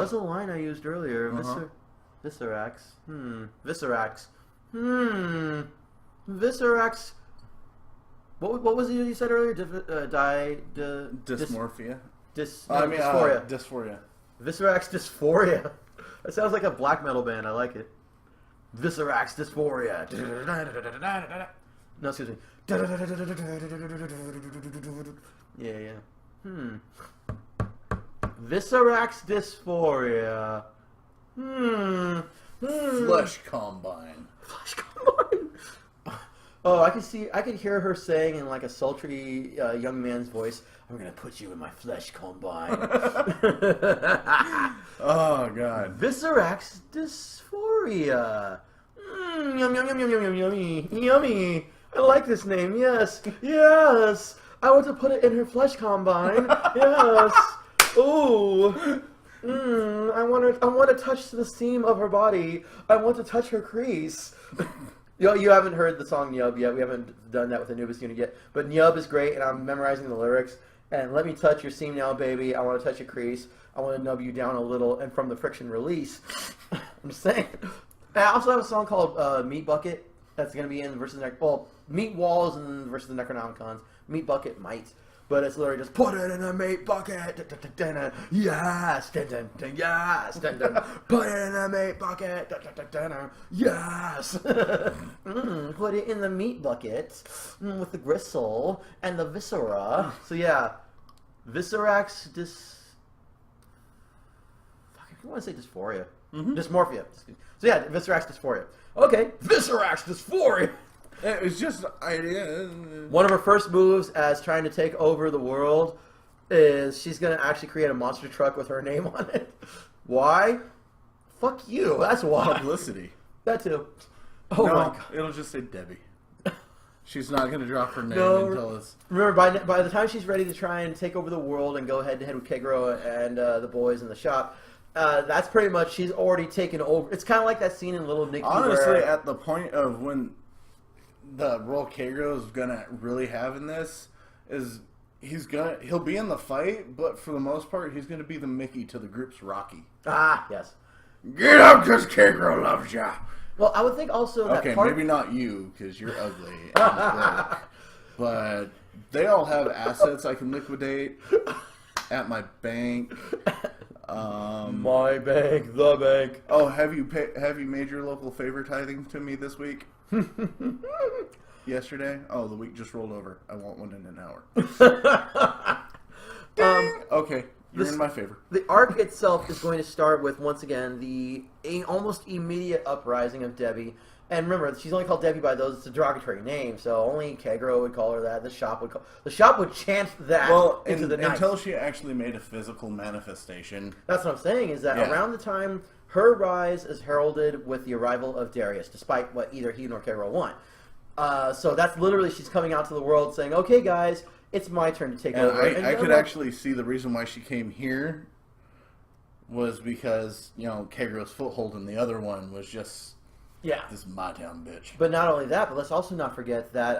was a line I used earlier. Viscerax. Viscerax. Viscerax. What was it you said earlier? Dysmorphia. Dysphoria. Dysphoria. Viscerax dysphoria. That sounds like a black metal band. I like it. Viscerax dysphoria. No, excuse me. Yeah. Viscerax dysphoria. Flesh combine. Flesh combine. Oh, I could hear her saying in like a sultry young man's voice, "I'm gonna put you in my flesh combine." Oh God. Viscerax dysphoria. Yum yum yum yum yum yum yummy yummy. I like this name. Yes. I want to put it in her flesh combine. Yes. Ooh. I want to touch the seam of her body. I want to touch her crease. You haven't heard the song Nyub yet. We haven't done that with Anubis unit yet. But Nyub is great, and I'm memorizing the lyrics. And let me touch your seam now, baby. I want to touch your crease. I want to nub you down a little, and from the friction release. I'm just saying. And I also have a song called Meat Bucket that's going to be in versus Meat Walls and versus the Necronomicons. Meat Bucket might. But it's literally just put it in a meat bucket. Yes. Yes. Put it in a meat bucket. Yes. Put it in the meat bucket with the gristle and the viscera. So yeah, Viscerax I want to say dysphoria. Dysmorphia. So yeah, Viscerax dysphoria. Okay, Viscerax dysphoria. It was just one of her first moves as trying to take over the world is she's going to actually create a monster truck with her name on it. Why? Fuck you. That's why. Publicity. That too. Oh no, my God. It'll just say Debbie. She's not going to drop her name until it's... Remember, by the time she's ready to try and take over the world and go head-to-head with Kaegro and the boys in the shop, that's pretty much, she's already taken over. It's kind of like that scene in Little Nicky Honestly, where, at the point of when the role Kaegro is gonna really have in this is he'll be in the fight, but for the most part he's gonna be the Mickey to the group's Rocky. Ah, yes. Get up, cause Kaegro loves ya. Well, I would think also that maybe not you, cause you're ugly and broke, but they all have assets I can liquidate at my bank. My bank, the bank. Oh, have you made your local favor tithing to me this week? Yesterday? Oh, the week just rolled over. I want one in an hour. Okay, you're in my favor. The arc itself is going to start with, once again, the almost immediate uprising of Debbie. And remember, she's only called Debbie by those. It's a derogatory name, so only Kaegro would call her that. The shop would chant that into the night. Until she actually made a physical manifestation. That's what I'm saying, is that around the time her rise is heralded with the arrival of Darius, despite what either he nor Kaegro want. So that's literally, she's coming out to the world saying, okay guys, it's my turn to take over. I could actually see the reason why she came here was because, Kaegro's foothold in the other one was just... Yeah. This is my town, bitch. But not only that, but let's also not forget that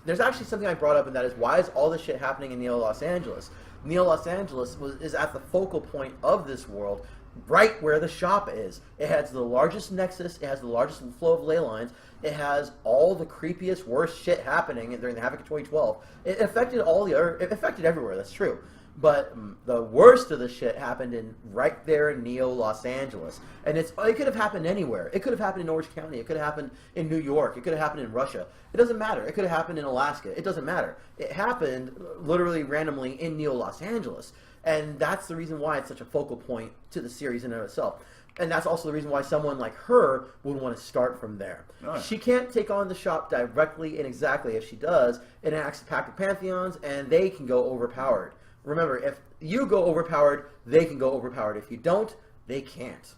there's actually something I brought up, and that is, why is all this shit happening in Neo Los Angeles? Neo Los Angeles is at the focal point of this world, right where the shop is. It has the largest nexus, it has the largest flow of ley lines, it has all the creepiest, worst shit happening during the Havoc of 2012. It affected it affected everywhere, that's true. But the worst of the shit happened right there in Neo Los Angeles. And it could have happened anywhere. It could have happened in Orange County. It could have happened in New York. It could have happened in Russia. It doesn't matter. It could have happened in Alaska. It doesn't matter. It happened literally randomly in Neo Los Angeles. And that's the reason why it's such a focal point to the series in and of itself. And that's also the reason why someone like her would want to start from there. Oh. She can't take on the shop directly and exactly. If she does, it acts a pack of Pantheons, and they can go overpowered. Remember, if you go overpowered, they can go overpowered. If you don't, they can't.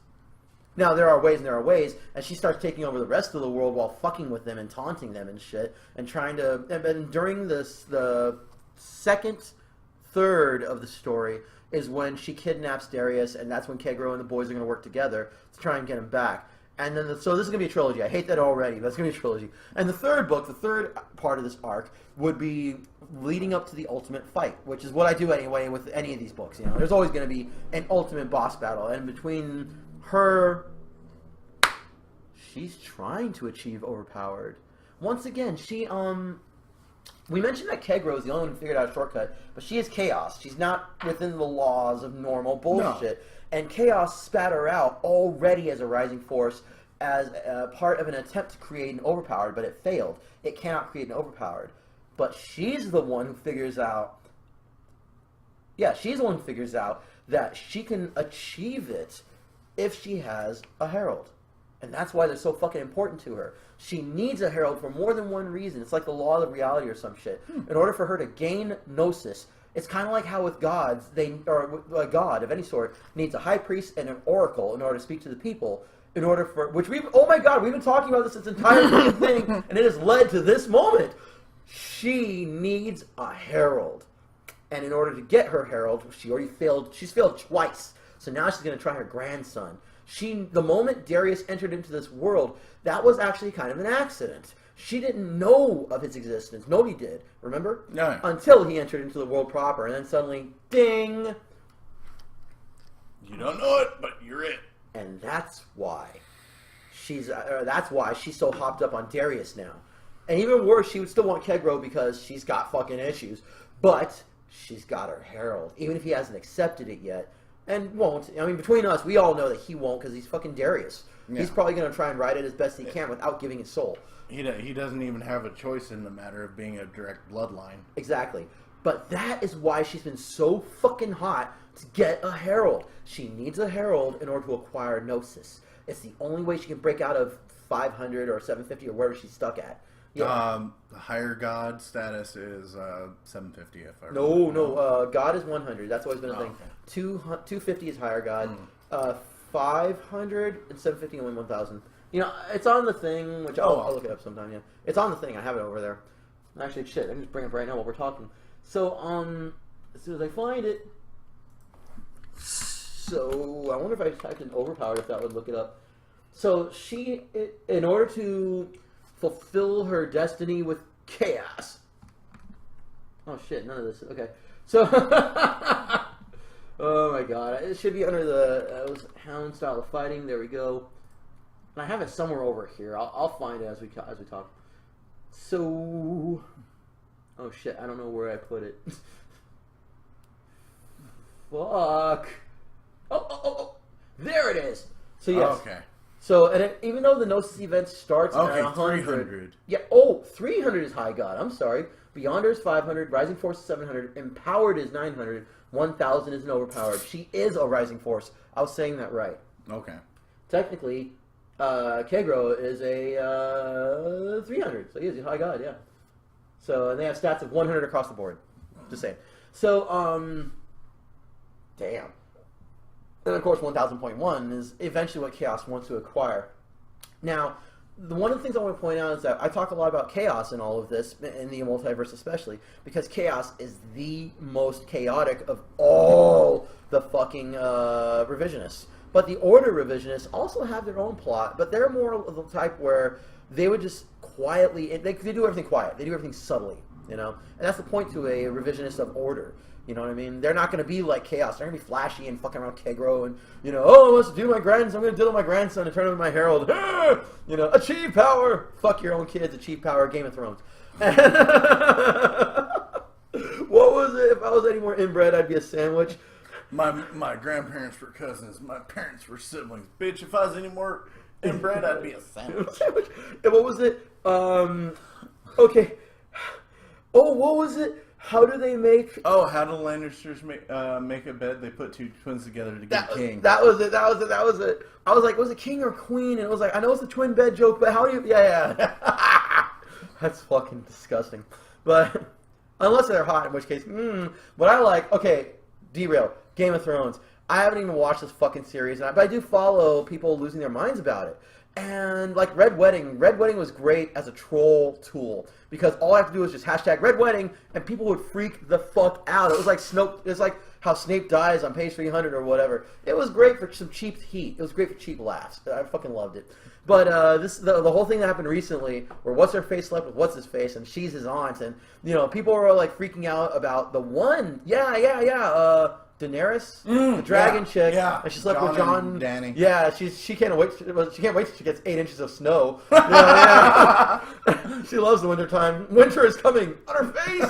Now, there are ways and there are ways, and she starts taking over the rest of the world while fucking with them and taunting them and shit, and trying to... And during the second third of the story is when she kidnaps Darius, and that's when Kaegro and the boys are going to work together to try and get him back. And then, so this is going to be a trilogy. I hate that already, but it's going to be a trilogy. And the third book, the third part of this arc, would be leading up to the ultimate fight, which is what I do anyway with any of these books. You know, there's always going to be an ultimate boss battle, and between her, she's trying to achieve overpowered. Once again, she we mentioned that Kaegro is the only one who figured out a shortcut, but she is chaos. She's not within the laws of normal bullshit. No. And Chaos spat her out already as a rising force as part of an attempt to create an overpowered, but it failed. It cannot create an overpowered. But she's the one who figures out... Yeah, she's the one who figures out that she can achieve it if she has a herald. And that's why they're so fucking important to her. She needs a herald for more than one reason. It's like the law of reality or some shit. In order for her to gain gnosis... It's kind of like how with gods, a god of any sort needs a high priest and an oracle in order to speak to the people. In order for oh my god, we've been talking about this entire thing, and it has led to this moment. She needs a herald, and in order to get her herald, she's failed twice. So now she's going to try her grandson. The moment Darius entered into this world, that was actually kind of an accident. She didn't know of his existence. Nobody did. Remember? No. Until he entered into the world proper. And then suddenly, ding! You don't know it, but you're it. And that's why she's so hopped up on Darius now. And even worse, she would still want Kaegro because she's got fucking issues. But she's got her herald. Even if he hasn't accepted it yet. And won't. I mean, between us, we all know that he won't because he's fucking Darius. Yeah. He's probably going to try and ride it as best he can without giving his soul. He doesn't even have a choice in the matter of being a direct bloodline. Exactly. But that is why she's been so fucking hot to get a herald. She needs a herald in order to acquire gnosis. It's the only way she can break out of 500 or 750 or wherever she's stuck at. Yeah. The higher god status is 750 if I remember. No, god is 100. That's always been a thing. Okay. 250 is higher god. 500 and 750 only 1,000. You know, it's on the thing, which I'll look it up sometime, yeah. It's on the thing. I have it over there. Actually, shit, I can just bring it up right now while we're talking. So, as soon as I find it... So, I wonder if I typed in overpowered, if that would look it up. So, in order to fulfill her destiny with chaos... Oh, shit, none of this. Okay. So... Oh, my God. It should be under the hound style of fighting. There we go. And I have it somewhere over here. I'll find it as we talk. So, oh shit, I don't know where I put it. Fuck. Oh, there it is. So yes. Okay. So even though the Gnosis event starts at 100. 300. Yeah. 300 is High God. I'm sorry. Beyonder is 500. Rising Force is 700. Empowered is 900. 1,000 is an overpowered. She is a Rising Force. I was saying that right. Okay. Technically. Kaegro is a 300, so he is a high god, yeah. So, and they have stats of 100 across the board. Just saying. So, damn. And of course, 1,000.1 is eventually what Chaos wants to acquire. Now, one of the things I want to point out is that I talk a lot about Chaos in all of this, in the multiverse especially, because Chaos is the most chaotic of all the fucking revisionists. But the Order revisionists also have their own plot, but they're more of the type where they would just quietly... They do everything quiet. They do everything subtly, you know? And that's the point to a revisionist of Order. You know what I mean? They're not going to be like Chaos. They're going to be flashy and fucking around Kaegro and, you know, I want to do my grandson. I'm going to diddle my grandson and turn him into my herald. You know, achieve power. Fuck your own kids. Achieve power. Game of Thrones. What was it? If I was any more inbred, I'd be a sandwich. My grandparents were cousins. My parents were siblings. Bitch, if I was any more inbred, I'd be a sandwich. And what was it? Okay. Oh, what was it? How do they make... Oh, how do Lannisters make a bed? They put two twins together to get a king. That was it. I was like, was it king or queen? And it was like, I know it's a twin bed joke, but how do you... Yeah. That's fucking disgusting. But, unless they're hot, in which case, But I like... Okay, derail. Game of Thrones. I haven't even watched this fucking series, but I do follow people losing their minds about it. And like Red Wedding was great as a troll tool because all I have to do is just hashtag Red Wedding and people would freak the fuck out. It was like how Snape dies on page 300 or whatever. It was great for some cheap heat. It was great for cheap laughs. I fucking loved it. But the whole thing that happened recently, where what's her face slept with what's his face, and she's his aunt, and people were like freaking out about the one, Daenerys, the dragon chick, and she slept with John and Danny. Yeah, she can't wait. She can't wait till she gets 8 inches of snow. She loves the winter time. Winter is coming on her face.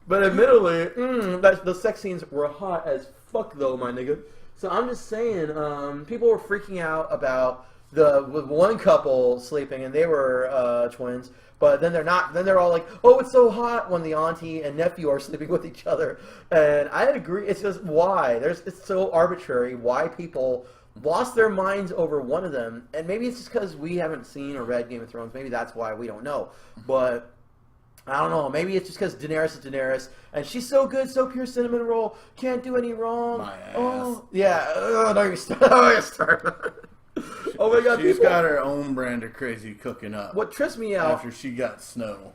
But admittedly, the sex scenes were hot as fuck, though, my nigga. So I'm just saying, people were freaking out about the one couple sleeping, and they were twins. But then they're not. Then they're all like, "Oh, it's so hot," when the auntie and nephew are sleeping with each other. And I agree. It's just why it's so arbitrary. Why people lost their minds over one of them, and maybe it's just because we haven't seen or read Game of Thrones. Maybe that's why we don't know. But I don't know. Maybe it's just because Daenerys is Daenerys, and she's so good, so pure cinnamon roll, can't do any wrong. My ass. Oh yeah. Don't even start. Oh my god, she's got her own brand of crazy cooking up. What trips me out after she got snow.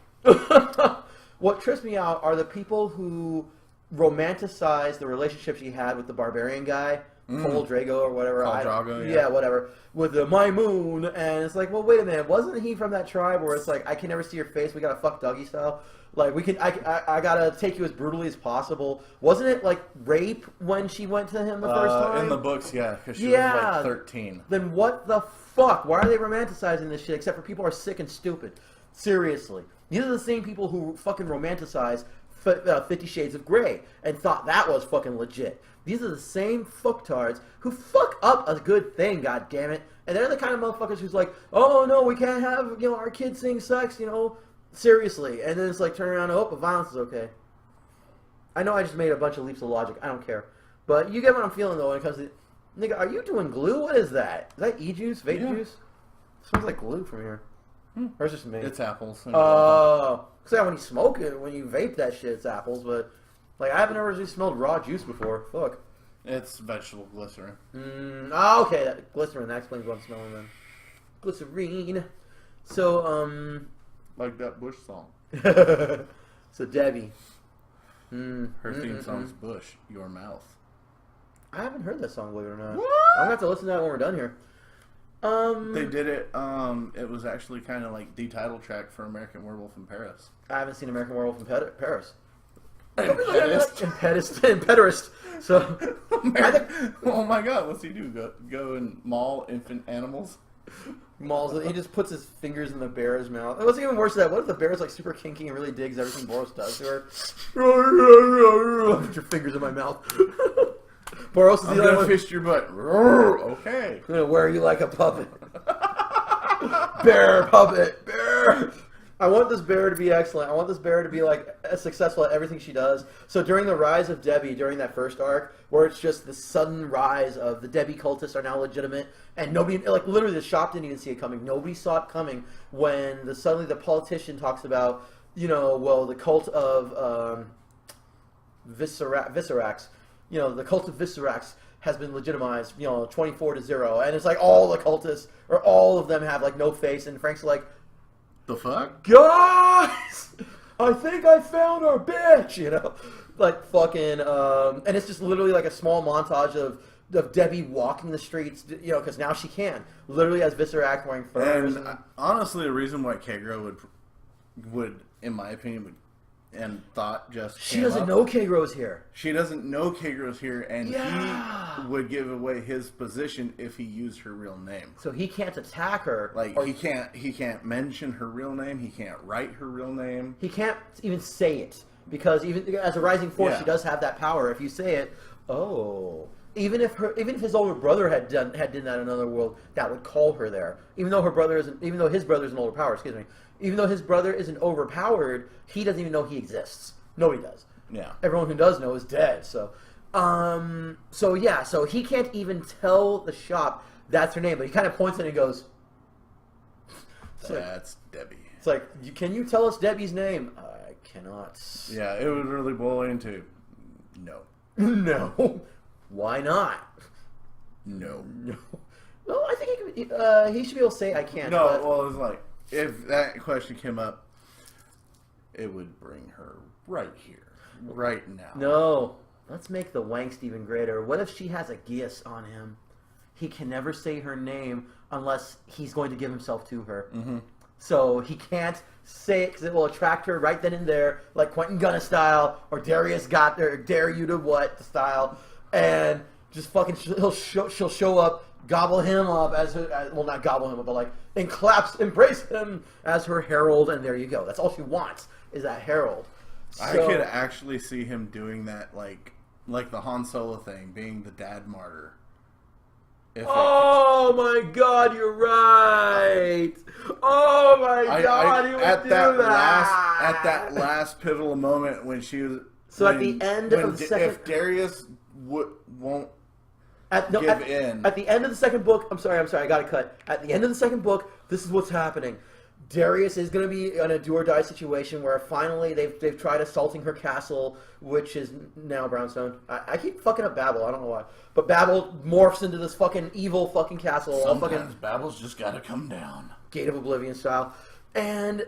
What trips me out are the people who romanticize the relationship she had with the barbarian guy, Khal Drago or whatever. Drago, yeah, whatever. With the My Moon, and it's like, well, wait a minute, wasn't he from that tribe where it's like, I can never see your face, we gotta fuck doggy style? Like, I gotta take you as brutally as possible. Wasn't it like rape when she went to him the first time? In the books, yeah, because she was like 13. Then what the fuck? Why are they romanticizing this shit? Except for people are sick and stupid. Seriously, these are the same people who fucking romanticize 50 Shades of Grey and thought that was fucking legit. These are the same fucktards who fuck up a good thing, god damn it. And they're the kind of motherfuckers who's like, oh no, we can't have our kids seeing sex, seriously. And then it's like, turn around and but violence is okay. I know I just made a bunch of leaps of logic. I don't care. But you get what I'm feeling though when it comes to, nigga, are you doing glue? What is that? Is that e-juice? Vape juice? Smells like glue from here. Or is it just me? It's apples. Oh. So when you smoke it, when you vape that shit, it's apples. But like, I haven't ever really smelled raw juice before. Fuck. It's vegetable glycerin. Okay. Glycerin. That explains what I'm smelling then. Glycerine. So, like that Bush song. So Debbie. Her theme song's Bush, Your Mouth. I haven't heard that song, believe it or not. What? I'm going to have to listen to that when we're done here. They did it, it was actually kind of like the title track for American Werewolf in Paris. I haven't seen American Werewolf in Paris. Impederist. So, oh my god, what's he do? Go and maul infant animals? Mauls. He just puts his fingers in the bear's mouth. What's even worse than that? What if the bear's like super kinky and really digs everything Boros does to her? Put your fingers in my mouth. Boros is I'm the gonna other fist your butt. Okay. I'm gonna wear you like a puppet. Bear puppet. Bear. I want this bear to be excellent. I want this bear to be like successful at everything she does. So during the rise of Debbie, during that first arc, where it's just the sudden rise of the Debbie cultists are now legitimate, and nobody, like literally the shop didn't even see it coming. Nobody saw it coming when suddenly the politician talks about, the cult of Viscerax, the cult of Viscerax has been legitimized, 24-0, and it's like all the cultists or all of them have like no face, and Frank's like, the fuck? guys, I think I found our bitch, like fucking, and it's just literally like a small montage of Debbie walking the streets, because now she can, literally as Viscerax wearing furs. And honestly, the reason why Kaegro would, in my opinion, and thought just she doesn't know Kaegro's here. She doesn't know Kaegro's here, and he would give away his position if he used her real name. So he can't attack her. Like he can't mention her real name. He can't write her real name. He can't even say it because even as a rising force, she does have that power. If you say it, even if his older brother had done that in another world, that would call her there. Even though his brother is an older power. Excuse me. Even though his brother isn't overpowered, he doesn't even know he exists. Nobody does. Yeah. Everyone who does know is dead. So he can't even tell the shop that's her name, but he kind of points at it and goes, "That's Debbie." It's like, can you tell us Debbie's name? I cannot. Yeah, it would really boil into no. No. Why not? No. Well, I think he should be able to say I can't. No, well, it's like, if that question came up, it would bring her right here, right now. let's make the Wangst even greater. What if she has a geas on him? He can never say her name unless he's going to give himself to her. Mm-hmm. So he can't say it because it will attract her right then and there, like Quentin Gunna style, or Darius got there, dare you to what style, and just fucking she'll show up, gobble him up as her, well, not gobble him up, but like embrace him as her herald, and there you go. That's all she wants is that herald. So, I could actually see him doing that, like the Han Solo thing, being the dad martyr. Oh my God, you're right. Oh my God, he would at do that. At that last pivotal moment when she was. So at the end of the second, if Darius won't At the end of the second book, I'm sorry, I got to cut. At the end of the second book, this is what's happening. Darius is going to be in a do or die situation where finally they've tried assaulting her castle, which is now Brownstone. I keep fucking up Babel, I don't know why. But Babel morphs into this fucking evil fucking castle. Sometimes Babel's just got to come down. Gate of Oblivion style. And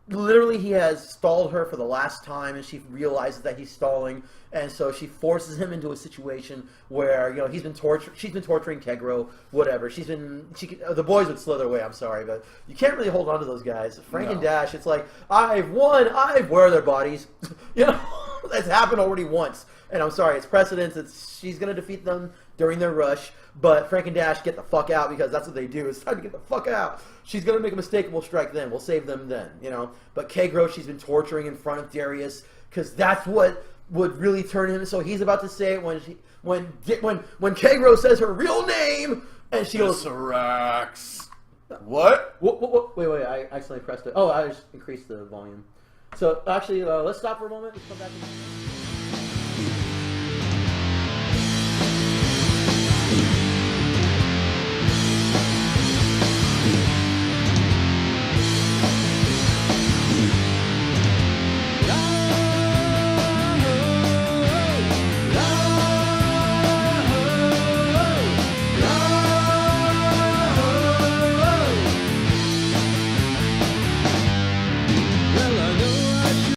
literally he has stalled her for the last time, and she realizes that he's stalling, and so she forces him into a situation where, you know, she's been torturing Kaegro, whatever. The boys would slither away, I'm sorry, but you can't really hold on to those guys. Frank and Dash, it's like, I've won, where are their bodies? You know, it's happened already once, and I'm sorry, it's precedence, she's going to defeat them during their rush, but Frank and Dash get the fuck out because that's what they do. It's time to get the fuck out. She's going to make a mistake and we'll strike then. We'll save them then, you know. But Kaegro, she's been torturing in front of Darius because that's what would really turn him. So he's about to say it when Kaegro says her real name and she goes, Sarax. What? Wait, I accidentally pressed it. Oh, I just increased the volume. So actually, let's stop for a moment. Let's come back.